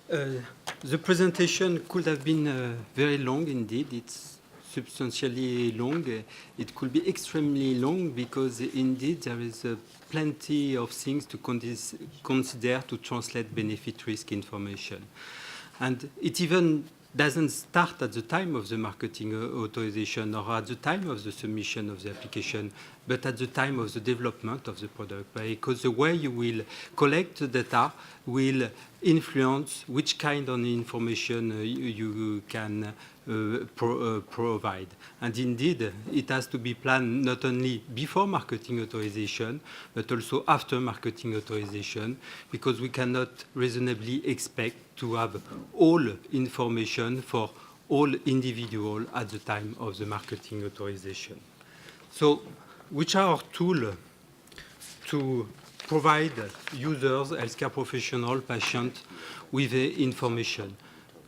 The presentation could have been very long indeed. It's substantially long. It could be extremely long because indeed there is plenty of things to consider to translate benefit-risk information. And it even doesn't start at the time of the marketing authorization or at the time of the submission of the application, but at the time of the development of the product, because the way you will collect the data will influence which kind of information you can provide. And indeed, it has to be planned not only before marketing authorization, but also after marketing authorization, because we cannot reasonably expect to have all information for all individuals at the time of the marketing authorization. So, which are our tools to provide users, healthcare professionals, patients with information?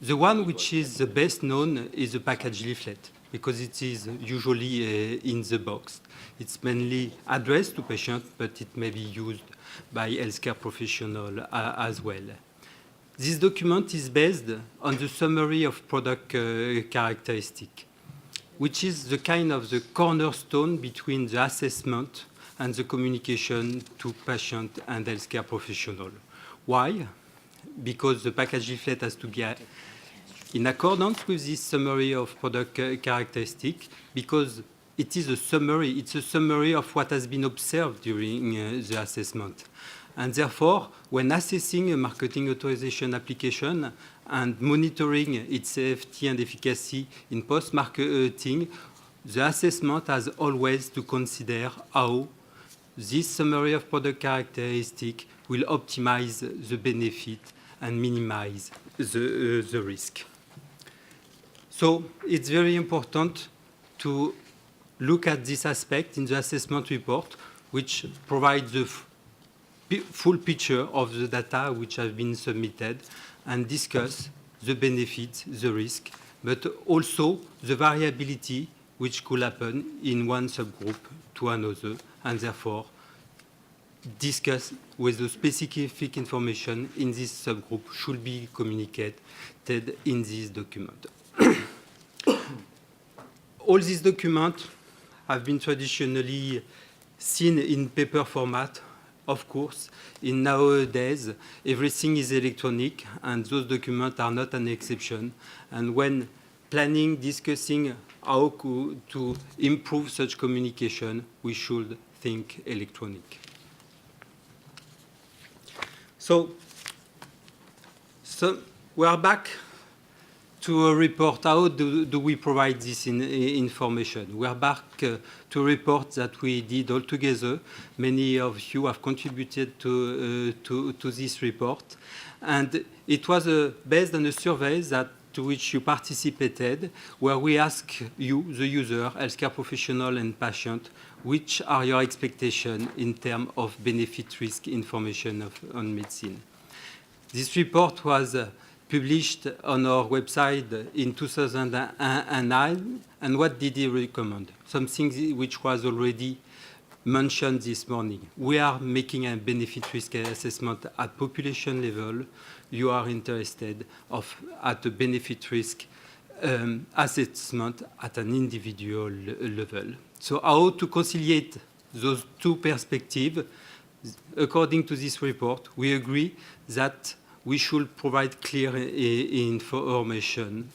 The one which is the best known is the package leaflet, because it is usually in the box. It's mainly addressed to patients, but it may be used by healthcare professionals as well. This document is based on the summary of product characteristic, which is the kind of the cornerstone between the assessment and the communication to patient and healthcare professional. Why? Because the package leaflet has to be in accordance with this summary of product characteristic, because it is a summary. It's a summary of what has been observed during the assessment. And therefore, when assessing a marketing authorization application and monitoring its safety and efficacy in post-marketing, the assessment has always to consider how this summary of product characteristic will optimize the benefit and minimize the risk. So it's very important to look at this aspect in the assessment report, which provides the full picture of the data which have been submitted and discuss the benefits, the risk, but also the variability which could happen in one subgroup to another, and therefore discuss with the specific information in this subgroup should be communicated in this document. All these documents have been traditionally seen in paper format. Of course, in nowadays, everything is electronic, and those documents are not an exception. And when planning, discussing how to improve such communication, we should think electronic. So we are back to a report. How do we provide this information? We are back to a report that we did all together. Many of you have contributed to this report. And it was based on a survey to which you participated, where we asked you, the user, healthcare professional and patient, which are your expectations in terms of benefit-risk information on medicine. This report was published on our website in 2009, and what did he recommend? Something which was already mentioned this morning. We are making a benefit-risk assessment at population level. You are interested at a benefit-risk assessment at an individual level. So how to conciliate those two perspectives? According to this report, we agree that we should provide clear information,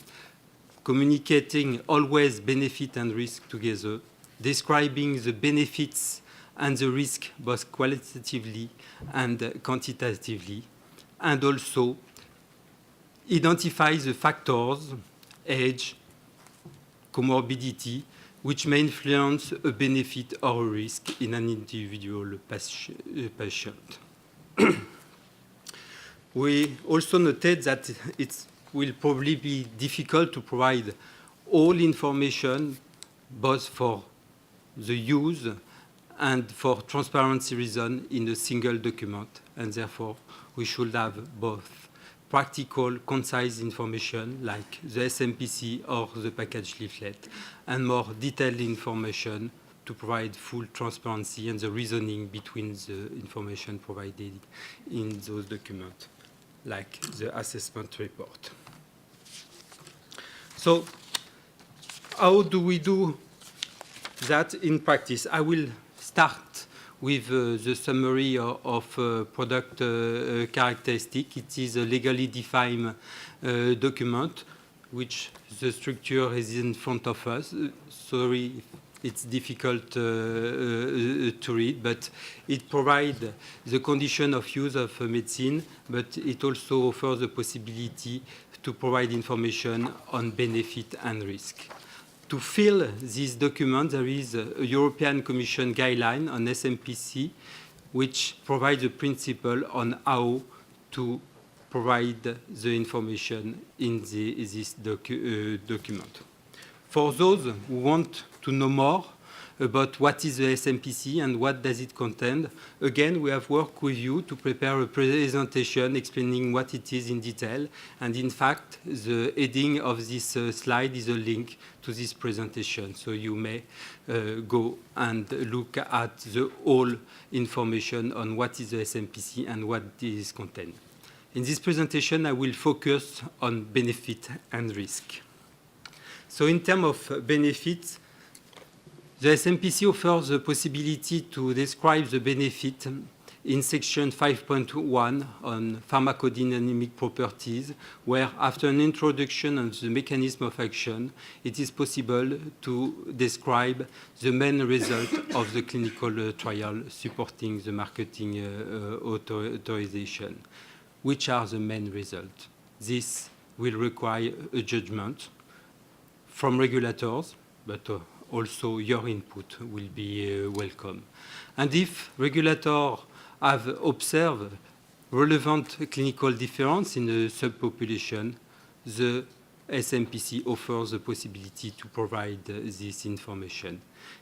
communicating always benefit and risk together, describing the benefits and the risk both qualitatively and quantitatively, and also identify the factors, age, comorbidity, which may influence a benefit or a risk in an individual patient. We also noted that it will probably be difficult to provide all information, both for the use and for transparency reasons, in a single document, and therefore we should have both practical, concise information like the SMPC or the package leaflet, and more detailed information to provide full transparency and the reasoning between the information provided in those documents. like the assessment report. So how do we do that in practice? I will start with the summary of product characteristic. It is a legally defined document, which the structure is in front of us. Sorry, it's difficult to read, but it provides the condition of use of medicine, but it also offers the possibility to provide information on benefit and risk. To fill this document, there is a European Commission guideline on SMPC, which provides a principle on how to provide the information in this document. For those who want to know more about what is the SMPC and what does it contain, again, we have worked with you to prepare a presentation explaining what it is in detail. And in fact, the heading of this slide is a link to this presentation. So you may go and look at the whole information on what is the SMPC and what is contained. In this presentation, I will focus on benefit and risk. So in terms of benefits, the SMPC offers the possibility to describe the benefit in section 5.1 on pharmacodynamic properties, where after an introduction on the mechanism of action, it is possible to describe the main result of the clinical trial supporting the marketing authorization. Which are the main results? This will require a judgment from regulators, but also your input will be welcome. And if regulators have observed relevant clinical difference in the subpopulation, the SMPC offers the possibility to provide this information.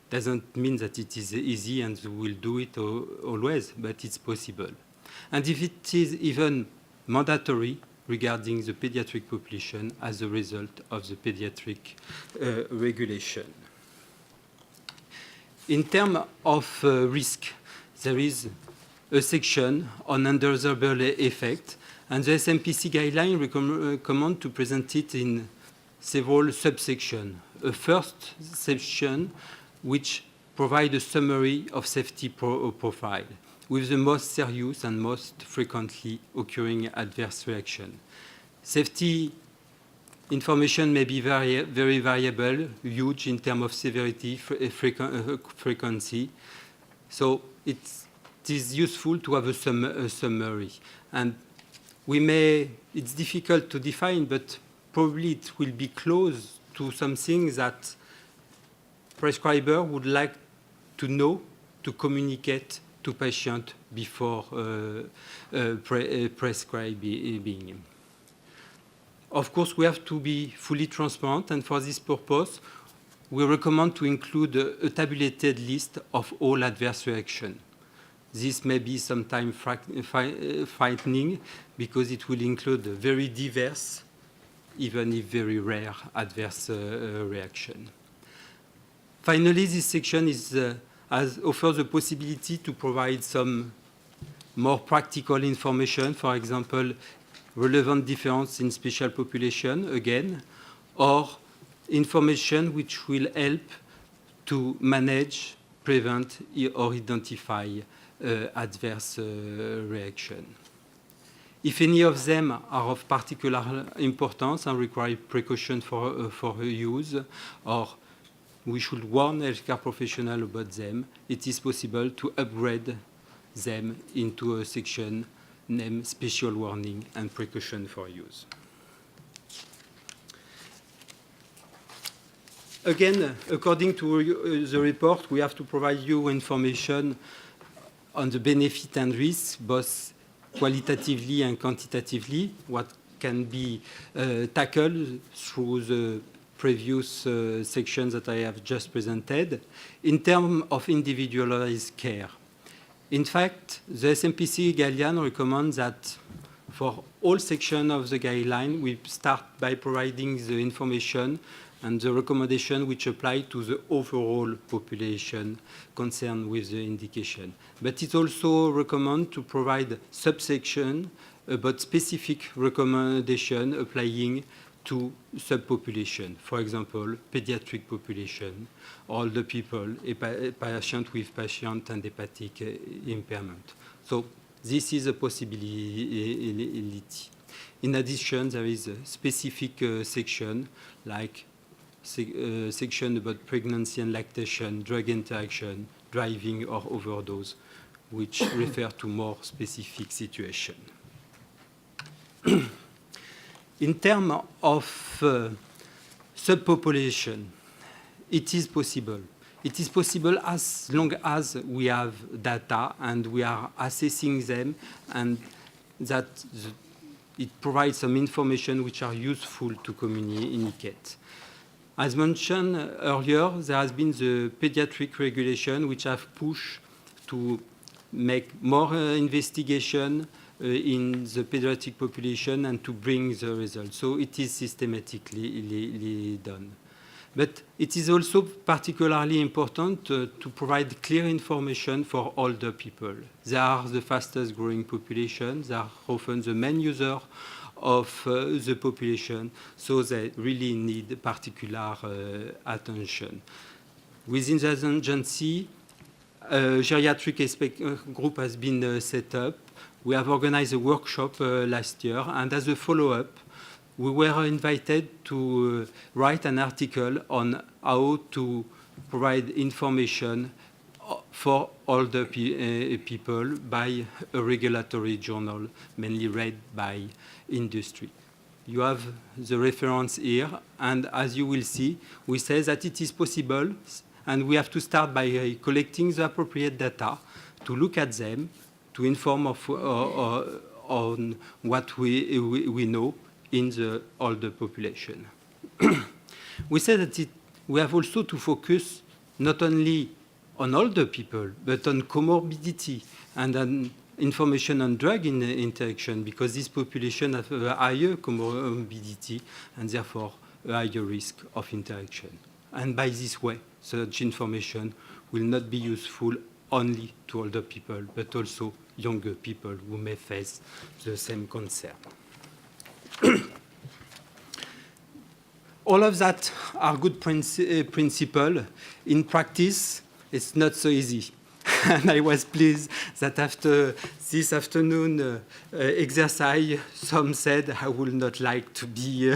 Doesn't mean that it is easy and we will do it always, but it's possible. And if it is even mandatory regarding the pediatric population as a result of the pediatric regulation. In terms of risk, there is a section on undesirable effect, and the SMPC guideline recommend to present it in several subsections. A first section which provides a summary of safety profile with the most serious and most frequently occurring adverse reaction. Safety information may be very variable, huge in terms of severity, frequency. So it is useful to have a summary. And it's difficult to define, but probably it will be close to something that prescriber would like to know, to communicate to patient before prescribing. Of course, we have to be fully transparent, and for this purpose, we recommend to include a tabulated list of all adverse reactions. This may be sometimes frightening because it will include very diverse, even if very rare, adverse reaction. Finally, this section offers the possibility to provide some more practical information, for example, relevant difference in special population, again, or information which will help to manage, prevent, or identify adverse reaction. If any of them are of particular importance and require precaution for use, or we should warn healthcare professionals about them, it is possible to upgrade them into a section named Special Warning and Precaution for Use. Again, according to the report, we have to provide you information on the benefit and risk, both qualitatively and quantitatively, what can be tackled through the previous sections that I have just presented, in terms of individualized care. In fact, the SMPC guideline recommends that for all sections of the guideline, we start by providing the information and the recommendation which apply to the overall population concerned with the indication. But it also recommends to provide subsection about specific recommendation applying to subpopulation. For example, pediatric population, older people, a patient with patient and hepatic impairment. So this is a possibility. In addition, there is a specific section, like section about pregnancy and lactation, drug interaction, driving or overdose, which refer to more specific situation. In terms of subpopulation, it is possible. It is possible as long as we have data and we are assessing them, and that it provides some information which are useful to communicate. As mentioned earlier, there has been the pediatric regulation which have pushed to make more investigation in the pediatric population and to bring the results. So it is systematically done. But it is also particularly important to provide clear information for older people. They are the fastest growing population. They are often the main user of the population, so they really need particular attention. Within the agency, a geriatric group has been set up. We have organized a workshop last year, and as a follow-up, we were invited to write an article on how to provide information for older people by a regulatory journal, mainly read by industry. You have the reference here, and as you will see, we say that it is possible, and we have to start by collecting the appropriate data, to look at them, to inform on what we know in the older population. We say that we have also to focus not only on older people, but on comorbidity and on information on drug interaction, because this population has a higher comorbidity and therefore a higher risk of interaction. And by this way, such information will not be useful only to older people, but also younger people who may face the same concern. All of that are good principles. In practice, it's not so easy. And I was pleased that after this afternoon exercise, some said I would not like to be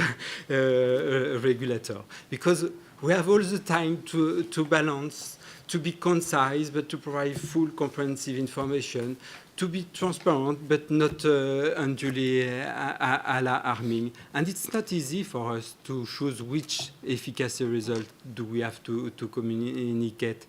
a regulator, because we have all the time to balance, to be concise, but to provide full comprehensive information, to be transparent, but not unduly alarming. And it's not easy for us to choose which efficacy result do we have to communicate.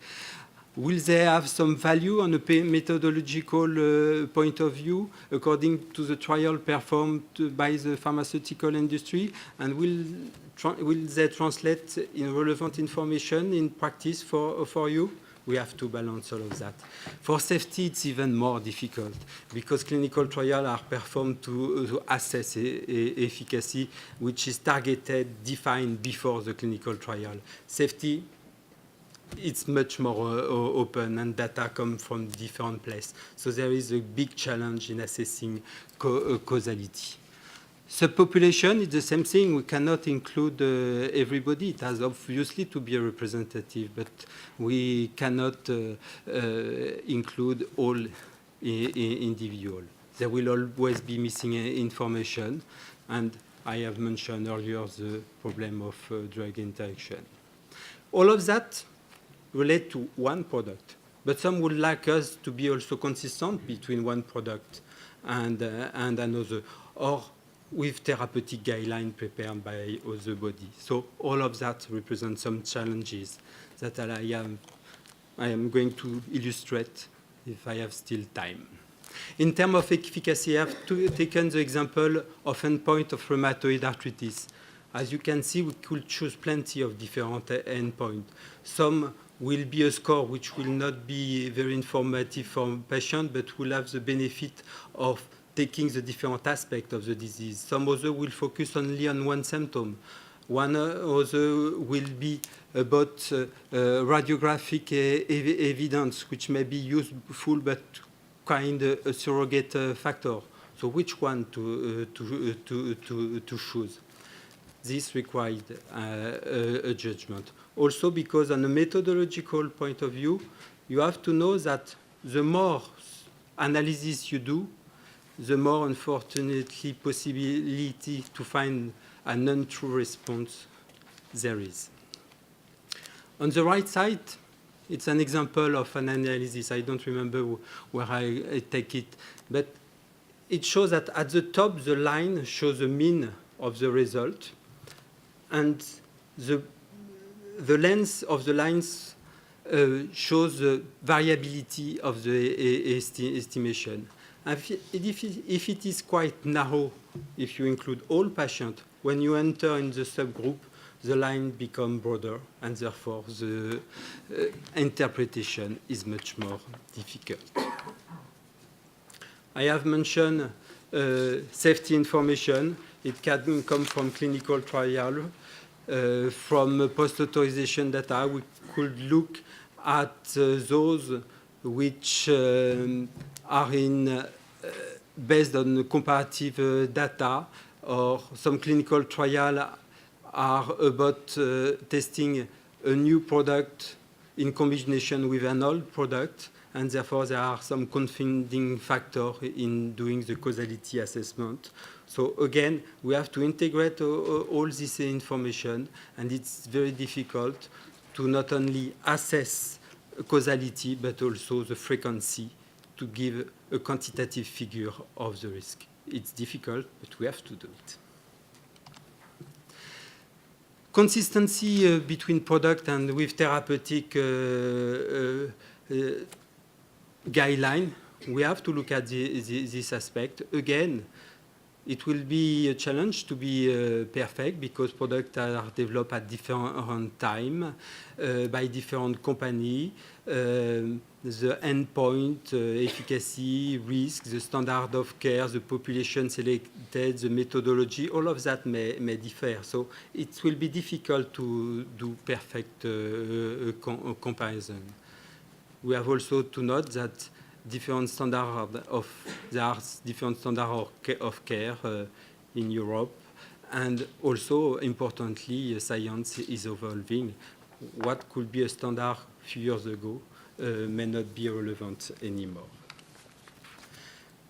Will they have some value on a methodological point of view, according to the trial performed by the pharmaceutical industry? And will they translate in relevant information in practice for you? We have to balance all of that. For safety, it's even more difficult, because clinical trials are performed to assess efficacy, which is targeted, defined before the clinical trial. Safety, it's much more open, and data come from different places. So there is a big challenge in assessing causality. Subpopulation is the same thing. We cannot include everybody. It has obviously to be a representative, but we cannot include all individuals. There will always be missing information, and I have mentioned earlier the problem of drug interaction. All of that relate to one product, but some would like us to be also consistent between one product and another, or with therapeutic guidelines prepared by other bodies. So all of that represents some challenges that I am going to illustrate if I have still time. In terms of efficacy, I have taken the example of endpoint of rheumatoid arthritis. As you can see, we could choose plenty of different endpoints. Some will be a score which will not be very informative for patients, but will have the benefit of taking the different aspects of the disease. Some other will focus only on one symptom. One other will be about radiographic evidence, which may be useful but kind of a surrogate factor. So which one to choose? This required a judgment. Also because on a methodological point of view, you have to know that the more analysis you do, the more, unfortunately, possibility to find a non-true response there is. On the right side, it's an example of an analysis. I don't remember where I take it, but it shows that at the top, the line shows the mean of the result, and the length of the lines shows the variability of the estimation. If it is quite narrow, if you include all patients, when you enter in the subgroup, the line becomes broader, and therefore the interpretation is much more difficult. I have mentioned safety information. It can come from clinical trial, from post-authorization data. We could look at those which are based on comparative data, or some clinical trial are about testing a new product in combination with an old product, and therefore there are some confounding factors in doing the causality assessment. So again, we have to integrate all this information, and it's very difficult to not only assess causality, but also the frequency to give a quantitative figure of the risk. It's difficult, but we have to do it. Consistency between product and with therapeutic guideline. We have to look at this aspect. Again, it will be a challenge to be perfect because products are developed at different time by different companies. The endpoint, efficacy, risk, the standard of care, the population selected, the methodology, all of that may differ. So it will be difficult to do perfect comparison. We have also to note that different standard there are different standards of care in Europe, and also importantly, science is evolving. What could be a standard a few years ago may not be relevant anymore.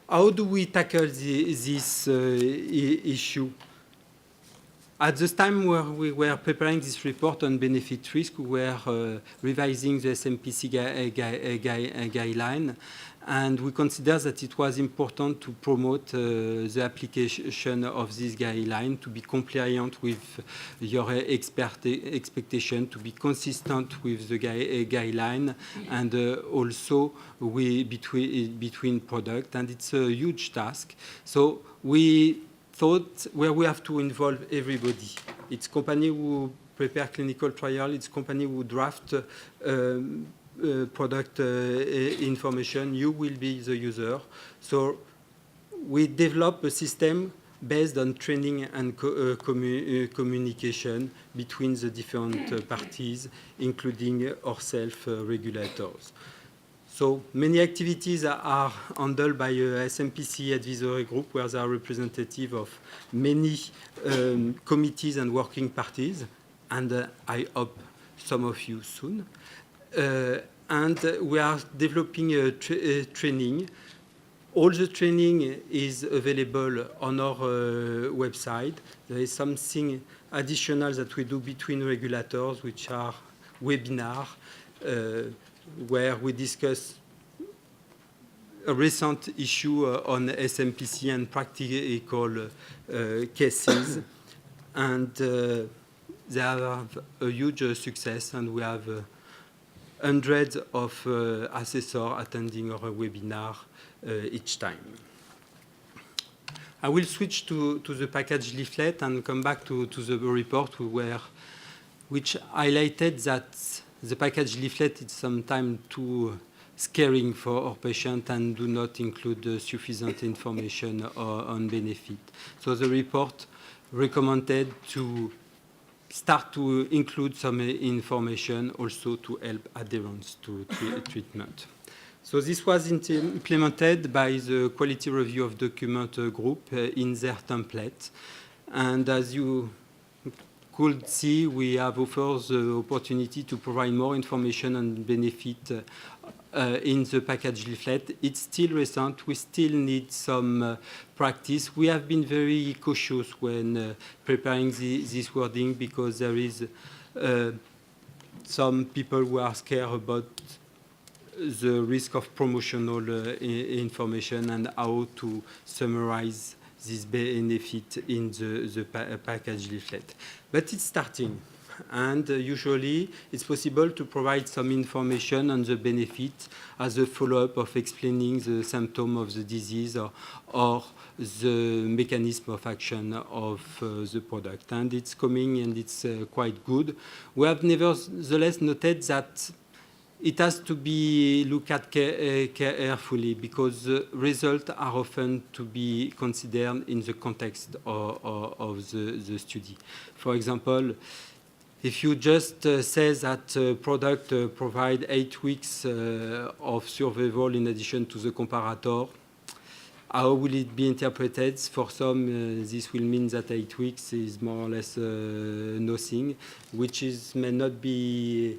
How do we tackle this issue? At the time where we were preparing this report on benefit risk, we were revising the SMPC guideline, and we considered that it was important to promote the application of this guideline, to be compliant with your expectation, to be consistent with the guideline, and also between products. And it's a huge task. So we thought where we have to involve everybody. It's company who prepare clinical trial, it's company who draft product information. You will be the user. So we develop a system based on training and communication between the different parties, including ourselves, regulators. So many activities are handled by a SMPC advisory group where there are representatives of many committees and working parties, and I hope some of you soon. And we are developing a training. All the training is available on our website. There is something additional that we do between regulators, which are webinars, where we discuss a recent issue on SMPC and practical cases. And they have a huge success, and we have hundreds of assessors attending our webinar each time. I will switch to the package leaflet and come back to the report which highlighted that the package leaflet is sometimes too scaring for our patient and do not include sufficient information on benefit. So the report recommended to start to include some information also to help adherence to treatment. So this was implemented by the quality review of document group in their template. And as you could see, we have offered the opportunity to provide more information and benefit in the package leaflet. It's still recent. We still need some practice. We have been very cautious when preparing this wording because there is some people who are scared about the risk of promotional information and how to summarize this benefit in the package leaflet. But it's starting, and usually it's possible to provide some information on the benefit as a follow-up of explaining the symptom of the disease or the mechanism of action of the product. And it's coming, and it's quite good. We have nevertheless noted that it has to be looked at carefully because the results are often to be considered in the context of the study. For example, if you just say that a product provides 8 weeks of survival in addition to the comparator, how will it be interpreted? For some, this will mean that 8 weeks is more or less nothing, which may not be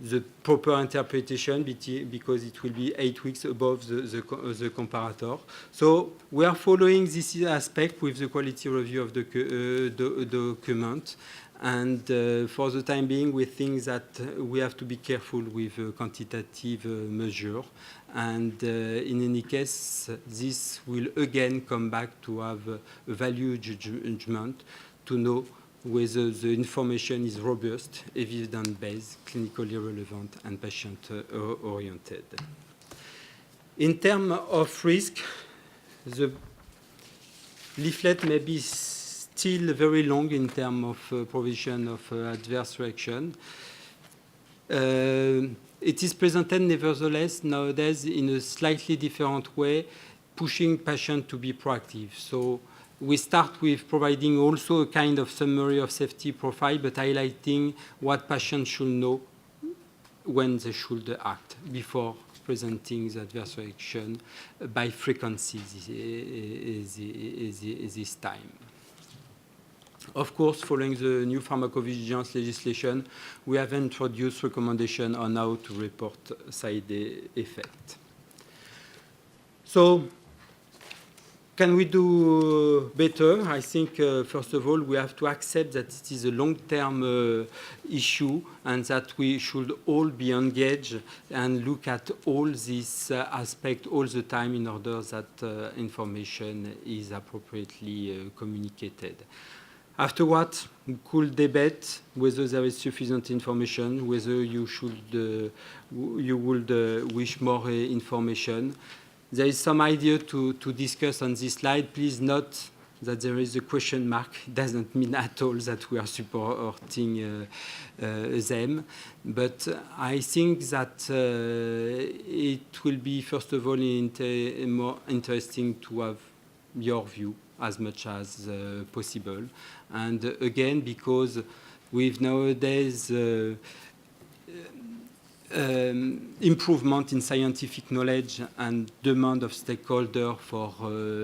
the proper interpretation because it will be 8 weeks above the comparator. So we are following this aspect with the quality review of the document. And for the time being, we think that we have to be careful with quantitative measure. And in any case, this will again come back to have a value judgment to know whether the information is robust, evidence-based, clinically relevant, and patient-oriented. In terms of risk, the leaflet may be still very long in terms of provision of adverse reaction. It is presented nevertheless nowadays in a slightly different way, pushing patients to be proactive. So we start with providing also a kind of summary of safety profile, but highlighting what patients should know when they should act before presenting the adverse reaction by frequency this time. Of course, following the new pharmacovigilance legislation, we have introduced recommendations on how to report side effect. So, can we do better? I think, first of all, we have to accept that it is a long-term issue and that we should all be engaged and look at all these aspects all the time in order that information is appropriately communicated. Afterward, we could debate whether there is sufficient information, whether you would wish more information. There is some idea to discuss on this slide. Please note that there is a question mark. It doesn't mean at all that we are supporting them. But I think that it will be, first of all, more interesting to have your view as much as possible. And again, because with nowadays improvement in scientific knowledge and demand of stakeholders for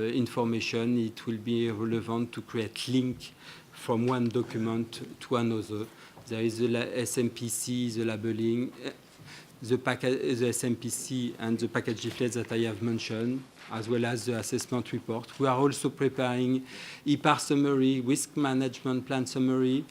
information, it will be relevant to create link from one document to another. There is the SMPC, the labeling, the SMPC and the package leaflet that I have mentioned, as well as the assessment report. We are also preparing EPAR summary, risk management plan summary.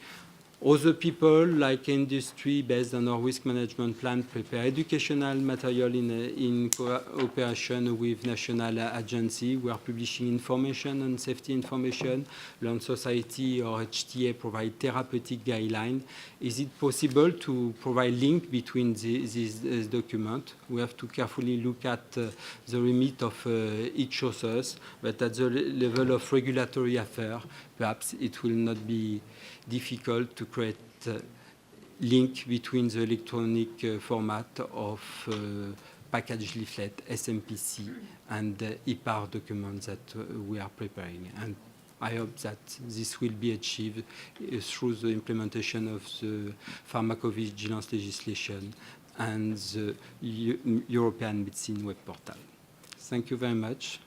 Other people, like industry, based on our risk management plan, prepare educational material in cooperation with national agency. We are publishing information on safety information. Learn Society or HTA provide therapeutic guidelines. Is it possible to provide link between these documents? We have to carefully look at the remit of each author, but at the level of regulatory affairs, perhaps it will not be difficult to create a link between the electronic format of package leaflet, SMPC, and EPAR documents that we are preparing. And I hope that this will be achieved through the implementation of the pharmacovigilance legislation and the European Medicine Web Portal. Thank you very much.